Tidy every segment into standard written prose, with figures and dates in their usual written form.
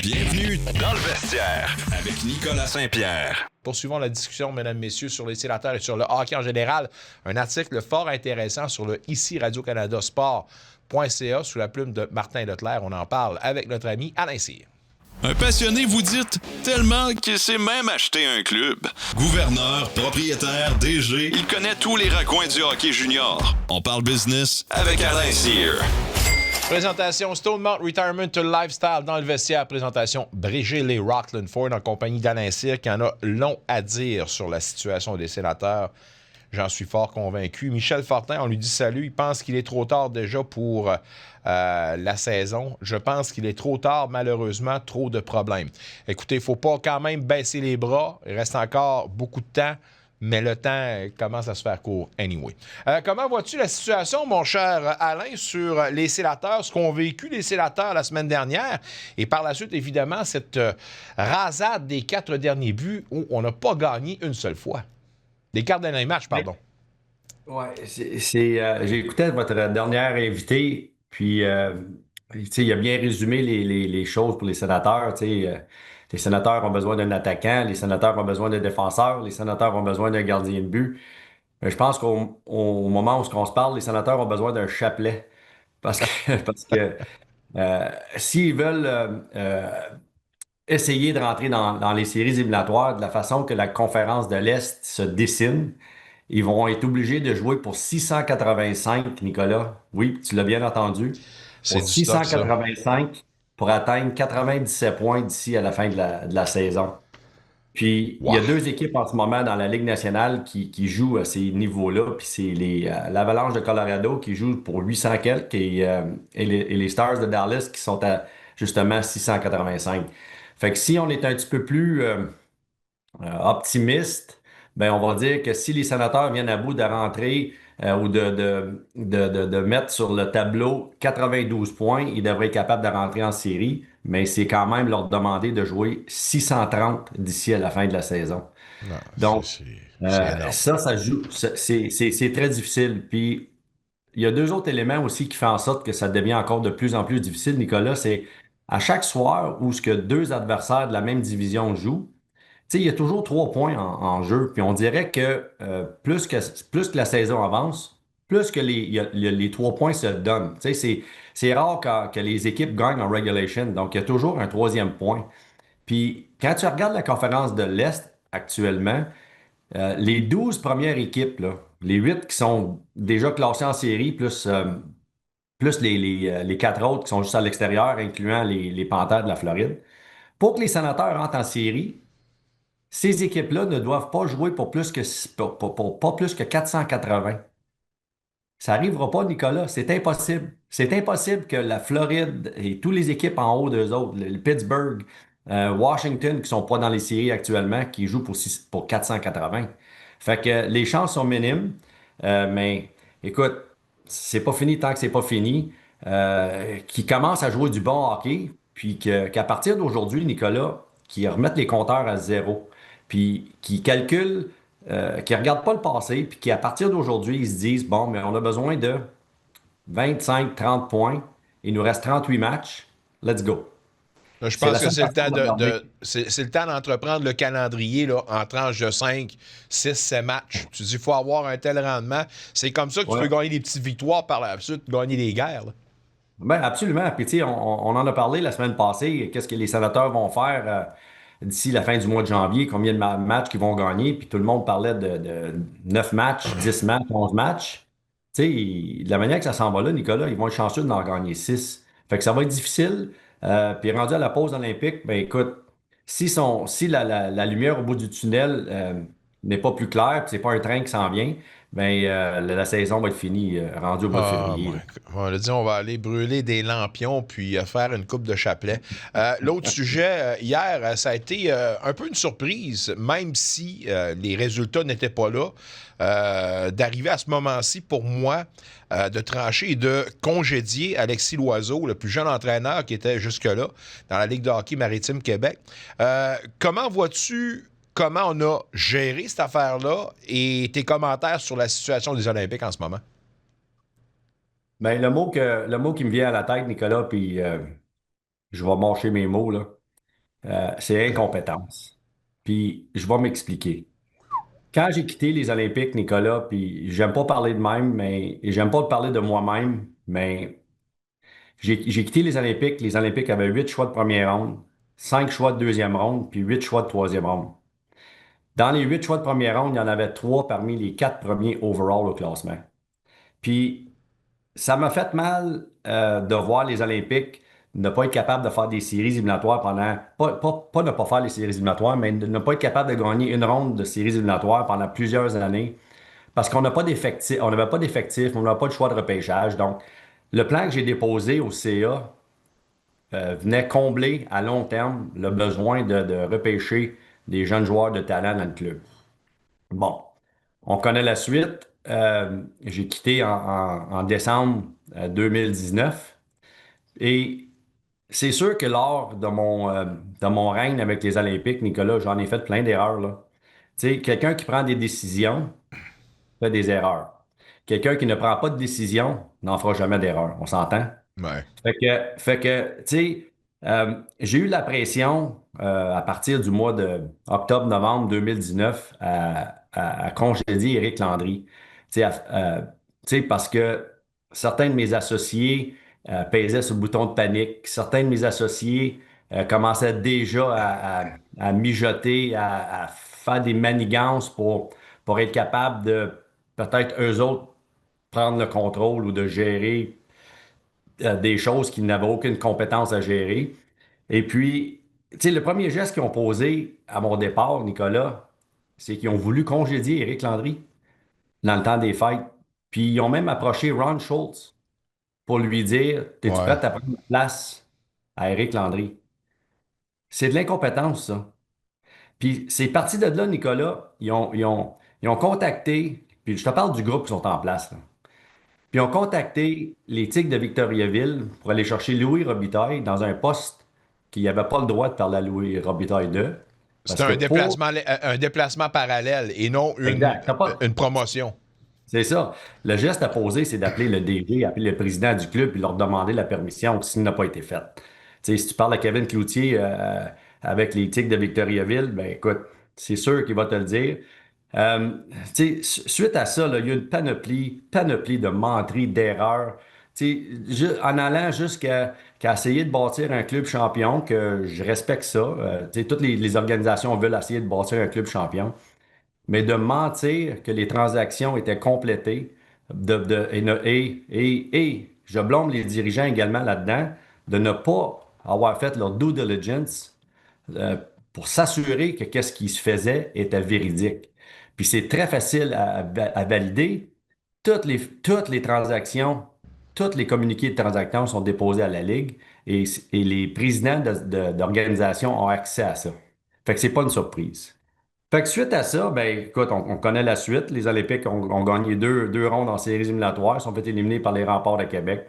Bienvenue dans le vestiaire avec Nicolas Saint-Pierre. Poursuivons la discussion, mesdames, messieurs, sur les sénateurs et sur le hockey en général. Un article fort intéressant sur le ici Radio-Canada Sport.ca sous la plume de Martin Leclerc. On en parle avec notre ami Alain Cyr. Un passionné, vous dites, tellement qu'il sait même acheter un club. Gouverneur, propriétaire, DG, il connaît tous les raccoins du hockey junior. On parle business avec Alain Cyr. Présentation Stonemount Retirement to Lifestyle dans le vestiaire. Présentation Brigitte Lee Rockland Ford en compagnie d'Alain Cyr qui en a long à dire sur la situation des sénateurs. J'en suis fort convaincu. Michel Fortin, on lui dit salut. Il pense qu'il est trop tard déjà pour la saison. Je pense qu'il est trop tard, malheureusement, trop de problèmes. Écoutez, il ne faut pas quand même baisser les bras. Il reste encore beaucoup de temps. Mais le temps commence à se faire court anyway. Comment vois-tu la situation, mon cher Alain, sur les sénateurs, ce qu'ont vécu les sénateurs la semaine dernière, et par la suite, évidemment, cette rasade des 4 derniers buts où on n'a pas gagné une seule fois. Des 4 derniers matchs, pardon. Oui, j'ai écouté votre dernière invité, puis il a bien résumé les choses pour les sénateurs. Les sénateurs ont besoin d'un attaquant, les sénateurs ont besoin d'un défenseur, les sénateurs ont besoin d'un gardien de but. Mais je pense qu'au moment où on se parle, les sénateurs ont besoin d'un chapelet. Parce que s'ils veulent essayer de rentrer dans les séries éliminatoires de la façon que la conférence de l'Est se dessine, ils vont être obligés de jouer pour 685, Nicolas. Oui, tu l'as bien entendu. C'est Pour du stock, ça. 685 pour atteindre 97 points d'ici à la fin de la saison. Puis, il y a 2 équipes en ce moment dans la Ligue nationale qui jouent à ces niveaux-là. Puis, c'est l'Avalanche de Colorado qui joue pour 800 quelques et les Stars de Dallas qui sont à justement 685. Fait que si on est un petit peu plus optimiste, ben on va dire que si les sénateurs viennent à bout de rentrer ou de mettre sur le tableau 92 points, ils devraient être capables de rentrer en série, mais c'est quand même leur demander de jouer 630 d'ici à la fin de la saison. Non, Donc, c'est énorme. ça joue, c'est très difficile. Puis, il y a 2 autres éléments aussi qui font en sorte que ça devient encore de plus en plus difficile, Nicolas, c'est à chaque soir où ce que 2 adversaires de la même division jouent, il y a toujours 3 points en jeu. Puis on dirait que, plus que la saison avance, plus que les 3 points se donnent. C'est rare que les équipes gagnent en regulation. Donc, il y a toujours un 3e point. Puis quand tu regardes la conférence de l'Est actuellement, les 12 premières équipes, là, les 8 qui sont déjà classées en série, plus les 4 autres qui sont juste à l'extérieur, incluant les Panthères de la Floride. Pour que les sénateurs rentrent en série, ces équipes-là ne doivent pas jouer pour pas plus que 480. Ça n'arrivera pas, Nicolas. C'est impossible. C'est impossible que la Floride et toutes les équipes en haut d'eux autres, le Pittsburgh, Washington, qui ne sont pas dans les séries actuellement, qui jouent pour 480. Fait que les chances sont minimes. Mais écoute, c'est pas fini tant que c'est pas fini. Qui commencent à jouer du bon hockey, puis qu'à partir d'aujourd'hui, Nicolas, qui remettent les compteurs à zéro, puis qui calculent, qui ne regardent pas le passé, puis qui, à partir d'aujourd'hui, ils se disent, bon, mais on a besoin de 25-30 points, il nous reste 38 matchs, let's go. Là, je C'est pense la que seule c'est le temps façon de c'est le temps d'entreprendre le calendrier là, en tranches de 5, 6, 7 matchs. Tu dis qu'il faut avoir un tel rendement. C'est comme ça que tu Ouais. peux gagner des petites victoires par la suite, gagner des guerres. Là. Ben, absolument. Puis, tu sais, on en a parlé la semaine passée. Qu'est-ce que les sénateurs vont faire d'ici la fin du mois de janvier? Combien de matchs qu'ils vont gagner? Puis, tout le monde parlait de 9 matchs, 10 matchs, 11 matchs. Tu sais, de la manière que ça s'en va là, Nicolas, ils vont être chanceux d'en gagner 6. Fait que ça va être difficile. Puis, rendu à la pause olympique, ben écoute, si la lumière au bout du tunnel n'est pas plus claire, puis c'est pas un train qui s'en vient, ben la saison va être finie, rendue au mois de Ah, février. ouais. On a dit on va aller brûler des lampions puis faire une coupe de chapelet. L'autre sujet, hier, ça a été un peu une surprise, même si les résultats n'étaient pas là, d'arriver à ce moment-ci, pour moi, de trancher et de congédier Alexis Loiseau, le plus jeune entraîneur qui était jusque-là dans la Ligue de hockey maritime Québec. Comment vois-tu comment on a géré cette affaire-là et tes commentaires sur la situation des Olympiques en ce moment? Ben, le mot qui me vient à la tête, Nicolas, puis je vais mâcher mes mots, là. c'est incompétence. Puis je vais m'expliquer. Quand j'ai quitté les Olympiques, Nicolas, puis j'aime pas parler de même, mais et j'aime pas parler de moi-même, mais j'ai quitté les Olympiques. Les Olympiques avaient 8 choix de première ronde, 5 choix de deuxième ronde, puis 8 choix de troisième ronde. Dans les 8 choix de première ronde, il y en avait 3 parmi les 4 premiers overall au classement. Puis ça m'a fait mal de voir les Olympiques ne pas être capables de faire des séries éliminatoires pendant, pas ne pas faire les séries éliminatoires, mais de ne pas être capable de gagner une ronde de séries éliminatoires pendant plusieurs années parce qu'on n'a pas d'effectifs, on n'avait pas d'effectifs, on n'avait pas de choix de repêchage. Donc, le plan que j'ai déposé au CA venait combler à long terme le besoin de repêcher des jeunes joueurs de talent dans le club. Bon, on connaît la suite. J'ai quitté en décembre 2019 et c'est sûr que lors de mon règne avec les Olympiques, Nicolas, j'en ai fait plein d'erreurs, là. Tu sais, quelqu'un qui prend des décisions fait des erreurs. Quelqu'un qui ne prend pas de décision n'en fera jamais d'erreur. On s'entend? Ouais. Tu sais, j'ai eu la pression à partir du mois de octobre-novembre 2019 à congédier Éric Landry. Tu sais, parce que certains de mes associés pesaient sur le bouton de panique. Certains de mes associés commençaient déjà à mijoter, à faire des manigances pour être capable de peut-être eux autres prendre le contrôle ou de gérer des choses qu'ils n'avaient aucune compétence à gérer. Et puis, tu sais, le premier geste qu'ils ont posé à mon départ, Nicolas, c'est qu'ils ont voulu congédier Éric Landry dans le temps des fêtes. Puis ils ont même approché Ron Schultz pour lui dire, es-tu prêt Ouais. à prendre la place à Éric Landry? C'est de l'incompétence, ça. Puis c'est parti de là, Nicolas. Ils ont contacté, puis je te parle du groupe qui sont en place, là. Puis ils ont contacté les Tigres de Victoriaville pour aller chercher Louis Robitaille dans un poste qu'il n'avait pas le droit de parler à Louis Robitaille de. C'est Parce que pour... un déplacement parallèle et non Exact. une promotion. C'est ça. Le geste à poser, c'est d'appeler le DG, appeler le président du club et leur demander la permission s'il n'a pas été fait. Tu sais, si tu parles à Kevin Cloutier avec les Tigres de Victoriaville, ben écoute, c'est sûr qu'il va te le dire. Euh, tu sais, suite à ça, là, il y a une panoplie de menteries, d'erreurs. Tu sais, en allant qu'à essayer de bâtir un club champion, que je respecte ça. Tu sais, toutes les organisations veulent essayer de bâtir un club champion, mais de mentir que les transactions étaient complétées, et je blâme les dirigeants également là-dedans, de ne pas avoir fait leur due diligence euh, pour s'assurer que qu'est-ce qui se faisait était véridique. Puis c'est très facile à valider. Toutes les transactions, tous les communiqués de transactions sont déposés à la Ligue et les présidents d'organisations ont accès à ça. Fait que c'est pas une surprise. Fait que suite à ça, ben écoute, on connaît la suite. Les Olympiques ont gagné deux rondes en séries éliminatoires, sont fait éliminer par les Remparts de Québec.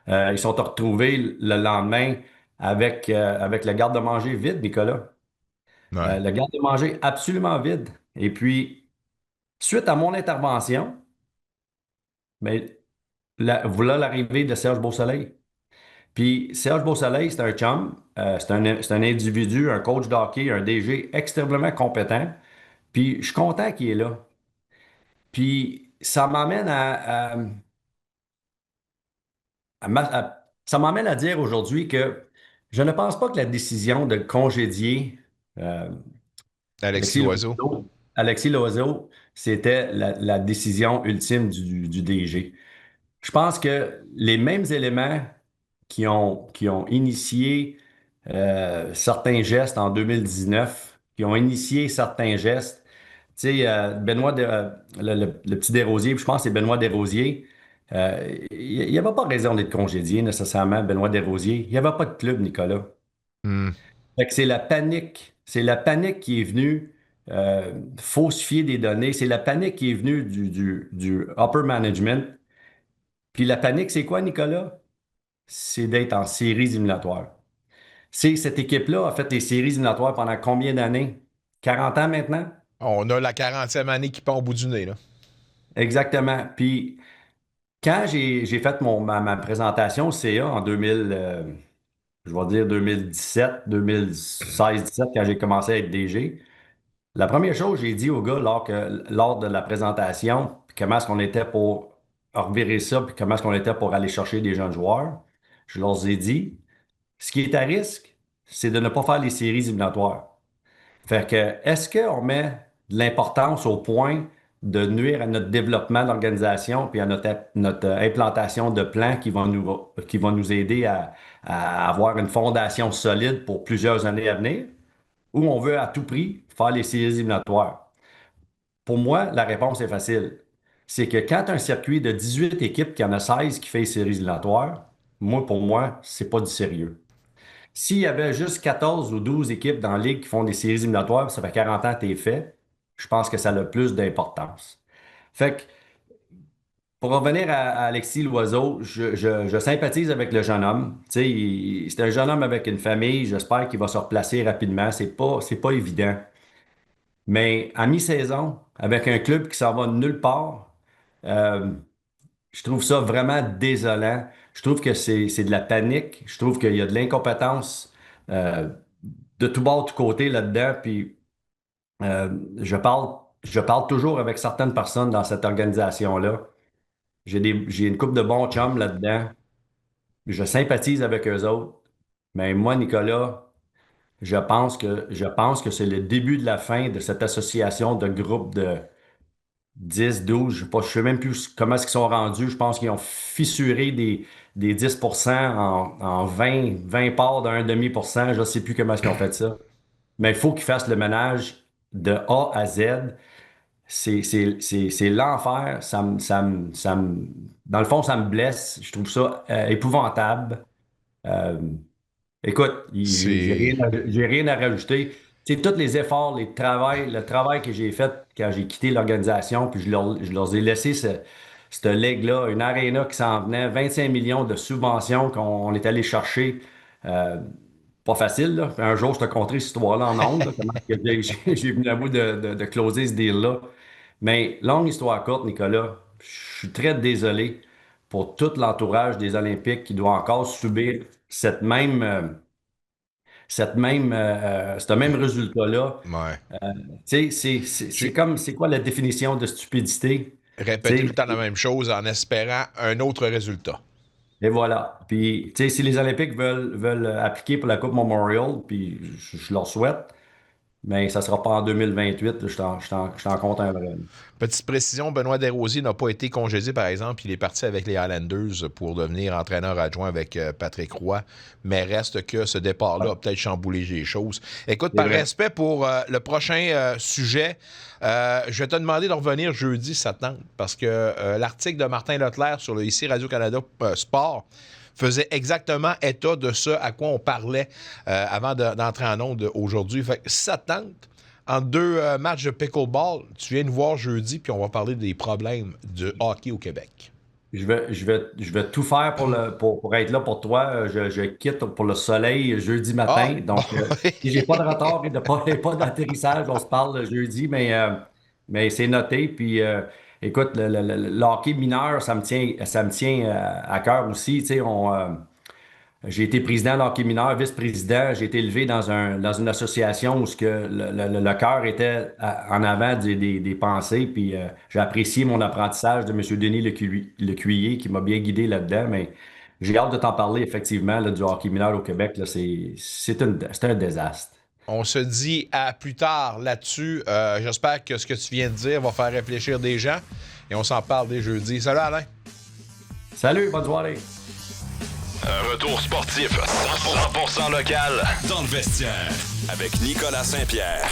Ils sont retrouvés le lendemain avec le garde-manger vide, Nicolas. Ouais. Le garde-manger absolument vide. Et puis, suite à mon intervention, ben, voilà l'arrivée de Serge Beausoleil. Puis Serge Beausoleil, c'est un chum, c'est un individu, un coach de hockey, un DG extrêmement compétent. Puis je suis content qu'il est là. Puis ça m'amène ça m'amène à dire aujourd'hui que je ne pense pas que la décision de congédier euh, Alexis Alexis Loiseau. Loiseau, Alexis Loiseau, c'était la décision ultime du DG. Je pense que les mêmes éléments qui ont initié certains gestes en 2019, qui ont initié certains gestes, tu sais, le petit Desrosiers, puis je pense que c'est Benoît Desrosiers, il n'y avait pas raison d'être congédié nécessairement, Benoît Desrosiers. Il n'y avait pas de club, Nicolas. Hmm. Fait que c'est la panique qui est venue falsifier des données, c'est la panique qui est venue du upper management. Puis la panique, c'est quoi, Nicolas? C'est d'être en séries éliminatoires. Cette équipe-là a fait les séries éliminatoires pendant combien d'années? 40 ans maintenant? On a la 40e année qui pend au bout du nez, là. Exactement. Puis quand j'ai fait ma présentation au CA en 2000, je vais dire 2017, 2016-17, quand j'ai commencé à être DG. La première chose que j'ai dit aux gars lors de la présentation, puis comment est-ce qu'on était pour revirer ça, puis comment est-ce qu'on était pour aller chercher des jeunes joueurs, je leur ai dit, ce qui est à risque, c'est de ne pas faire les séries éliminatoires. Fait que, est-ce qu'on met de l'importance au point de nuire à notre développement d'organisation puis à notre implantation de plans qui vont nous aider à avoir une fondation solide pour plusieurs années à venir? Ou on veut à tout prix faire les séries éliminatoires? Pour moi, la réponse est facile. C'est que quand un circuit de 18 équipes, qu'il y en a 16 qui fait les séries éliminatoires, pour moi, c'est pas du sérieux. S'il y avait juste 14 ou 12 équipes dans la ligue qui font des séries éliminatoires, ça fait 40 ans que t'es fait, je pense que ça a le plus d'importance. Fait que, pour revenir à Alexis Loiseau, je sympathise avec le jeune homme. Tu sais, c'est un jeune homme avec une famille. J'espère qu'il va se replacer rapidement. C'est pas évident. Mais à mi-saison, avec un club qui s'en va de nulle part, euh, je trouve ça vraiment désolant. Je trouve que c'est de la panique. Je trouve qu'il y a de l'incompétence euh, de tout bord, de tout côté là-dedans. Puis je parle toujours avec certaines personnes dans cette organisation-là. J'ai une couple de bons chums là-dedans. Je sympathise avec eux autres. Mais moi, Nicolas, je pense que c'est le début de la fin de cette association de groupes de 10, 12, je sais même plus comment est-ce qu'ils sont rendus. Je pense qu'ils ont fissuré des 10% en 20 parts d'1,5%. Je ne sais plus comment est-ce qu'ils ont fait ça. Mais il faut qu'ils fassent le ménage de A à Z. C'est l'enfer. Dans le fond, ça me blesse. Je trouve ça épouvantable. Euh, Écoute, C'est. j'ai rien à rajouter. Tu sais, tous les efforts, le travail que j'ai fait quand j'ai quitté l'organisation, puis je leur ai laissé cette ligue-là, une aréna qui s'en venait, 25 millions de subventions qu'on est allé chercher. Euh, Pas facile, là. Un jour, je te conterai cette histoire-là en ondes, là, comment que j'ai venu à bout de closer ce deal-là. Mais longue histoire courte, Nicolas, je suis très désolé pour tout l'entourage des Olympiques qui doit encore subir ce même résultat-là. Ouais. Tu sais, c'est J'ai comme, c'est quoi la définition de stupidité? répété tout Tu le temps la sais, même chose en espérant un autre résultat. et voilà. Puis, tu sais, si les Olympiques veulent appliquer pour la Coupe Memorial, puis je leur souhaite, mais ça sera pas en 2028, là, je t'en compte un vrai. Petite précision, Benoît Desrosiers n'a pas été congédié, par exemple. Il est parti avec les Highlanders pour devenir entraîneur adjoint avec Patrick Roy. Mais reste que ce départ-là a peut-être chamboulé les choses. Écoute, C'est par vrai. respect pour le prochain sujet, je vais te demander de revenir jeudi, ça te tente, parce que l'article de Martin Leclerc sur le ici Radio-Canada Sport faisait exactement état de ce à quoi on parlait avant d'entrer en onde aujourd'hui. Fait que si ça te tente, en deux matchs de pickleball, tu viens nous voir jeudi, puis on va parler des problèmes du hockey au Québec. Je vais tout faire pour être là pour toi. Je quitte pour le soleil jeudi Ah! matin. Donc, si j'ai pas de retard et pas d'atterrissage, on se parle jeudi, mais c'est noté. Puis, écoute, le hockey mineur, ça me tient à cœur aussi. Tu sais, j'ai été président de hockey mineur, vice-président. J'ai été élevé dans une association où ce que le cœur était en avant des pensées. Puis j'ai apprécié mon apprentissage de M. Denis Lecuyer qui m'a bien guidé là-dedans. Mais j'ai hâte de t'en parler effectivement là, du hockey mineur au Québec. Là, c'est un désastre. On se dit à plus tard là-dessus. J'espère que ce que tu viens de dire va faire réfléchir des gens. Et on s'en parle dès jeudi. Salut Alain! Salut, bonne soirée! Un retour sportif 100% local dans le vestiaire avec Nicolas Saint-Pierre.